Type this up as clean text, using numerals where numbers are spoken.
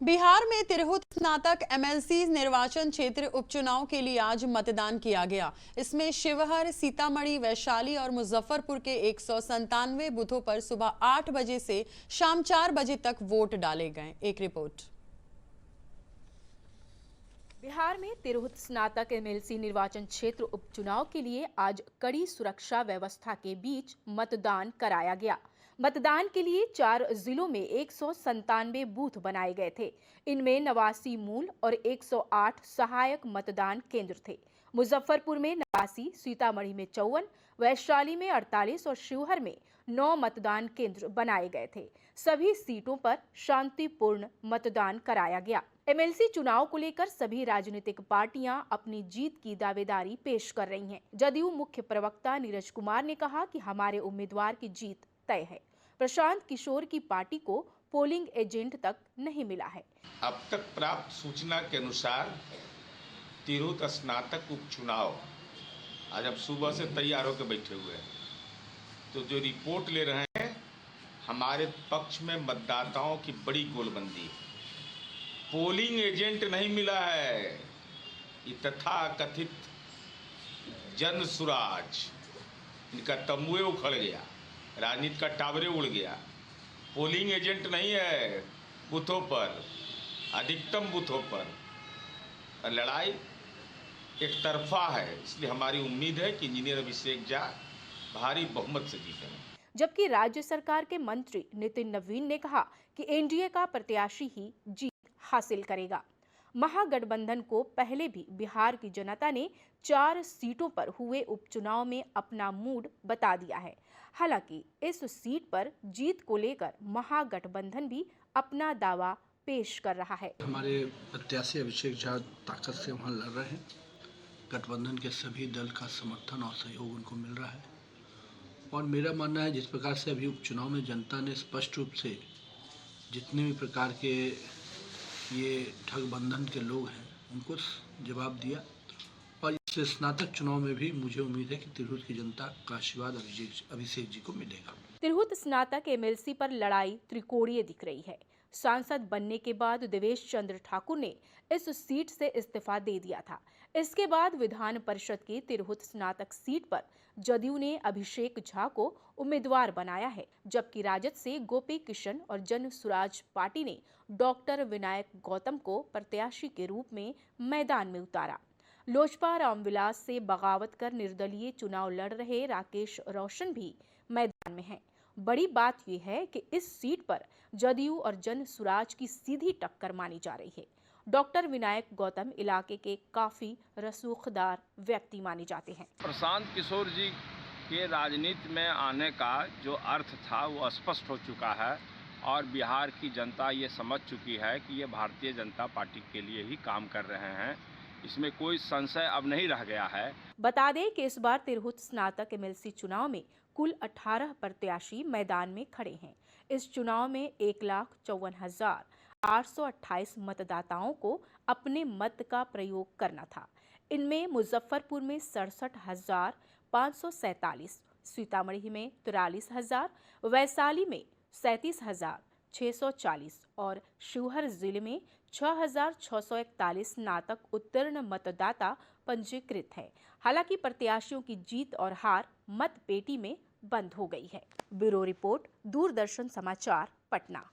बिहार में तिरहुत स्नातक एमएलसी निर्वाचन क्षेत्र उपचुनाव के लिए आज मतदान किया गया। इसमें शिवहर, सीतामढ़ी, वैशाली और मुजफ्फरपुर के 197 बूथों पर सुबह 8 बजे से शाम 4 बजे तक वोट डाले गए। एक रिपोर्ट। बिहार में तिरहुत स्नातक एमएलसी निर्वाचन क्षेत्र उपचुनाव के लिए आज कड़ी सुरक्षा व्यवस्था के बीच मतदान कराया गया। मतदान के लिए 4 जिलों में 197 बूथ बनाए गए थे। इनमें 89 मूल और 108 सहायक मतदान केंद्र थे। मुजफ्फरपुर में 89, सीतामढ़ी में 54, वैशाली में 48 और शिवहर में 9 मतदान केंद्र बनाए गए थे। सभी सीटों पर शांतिपूर्ण मतदान कराया गया। एमएलसी चुनाव को लेकर सभी राजनीतिक पार्टियां अपनी जीत की दावेदारी पेश कर रही हैं। जदयू मुख्य प्रवक्ता नीरज कुमार ने कहा कि हमारे उम्मीदवार की जीत तय है। प्रशांत किशोर की पार्टी को पोलिंग एजेंट तक नहीं मिला है। अब तक प्राप्त सूचना के अनुसार तिरहुत स्नातक उपचुनाव आज अब सुबह से तैयार होकर बैठे हुए हैं। तो जो रिपोर्ट ले रहे हैं, हमारे पक्ष में मतदाताओं की बड़ी गोलबंदी है। पोलिंग एजेंट नहीं मिला है। ये तथाकथित जन सुराज, इनका तंबुए उखड़ गया, राजनीति का टावरे उड़ गया। पोलिंग एजेंट नहीं है। बूथों पर, अधिकतम बूथों पर लड़ाई एक तरफा है। इसलिए हमारी उम्मीद है कि इंजीनियर अभिषेक झा भारी बहुमत से जीतेंगे। जबकि राज्य सरकार के मंत्री नितिन नवीन ने कहा कि एनडीए का प्रत्याशी ही जीत हासिल करेगा। महागठबंधन को पहले भी बिहार की जनता ने 4 सीटों पर हुए उपचुनाव में अपना मूड बता दिया है। हालांकि इस सीट पर जीत को लेकर महागठबंधन भी अपना दावा पेश कर रहा है। हमारे प्रत्याशी अभिषेक झा ताकत से वहां लड़ रहे हैं। गठबंधन के सभी दल का समर्थन और सहयोग उनको मिल रहा है और मेरा मानना है जिस प्रकार से अभी उपचुनाव में जनता ने स्पष्ट रूप से जितने भी प्रकार के ये ठगबंधन के लोग हैं उनको जवाब दिया और इस स्नातक चुनाव में भी मुझे उम्मीद है कि तिरहुत की जनता का आशीर्वाद अभिषेक जी को मिलेगा। तिरहुत स्नातक एमएलसी पर लड़ाई त्रिकोणीय दिख रही है। सांसद बनने के बाद देवेश चंद्र ठाकुर ने इस सीट से इस्तीफा दे दिया था। इसके बाद विधान परिषद की तिरहुत स्नातक सीट पर जदयू ने अभिषेक झा को उम्मीदवार बनाया है, जबकि राजद से गोपी किशन और जन सुराज पार्टी ने डॉक्टर विनायक गौतम को प्रत्याशी के रूप में मैदान में उतारा। लोजपा रामविलास से बगावत कर निर्दलीय चुनाव लड़ रहे राकेश रोशन भी मैदान में हैं। बड़ी बात यह है कि इस सीट पर जदयू और जन सुराज की सीधी टक्कर मानी जा रही है। डॉक्टर विनायक गौतम इलाके के काफी रसूखदार व्यक्ति माने जाते हैं। प्रशांत किशोर जी के राजनीति में आने का जो अर्थ था वो स्पष्ट हो चुका है और बिहार की जनता ये समझ चुकी है कि ये भारतीय जनता पार्टी के लिए ही काम कर रहे हैं। इसमें कोई संशय अब नहीं रह गया है। बता दें कि इस बार तिरहुत स्नातक एमएलसी चुनाव में कुल 18 प्रत्याशी मैदान में खड़े हैं। इस चुनाव में 1,54,828 मतदाताओं को अपने मत का प्रयोग करना था। इनमें मुजफ्फरपुर में 67,547, सीतामढ़ी में 43,000, वैशाली में 37,640 और शिवहर जिले में 6,641 स्नातक उत्तीर्ण मतदाता पंजीकृत है। हालांकि प्रत्याशियों की जीत और हार मत पेटी में बंद हो गई है। ब्यूरो रिपोर्ट, दूरदर्शन समाचार, पटना।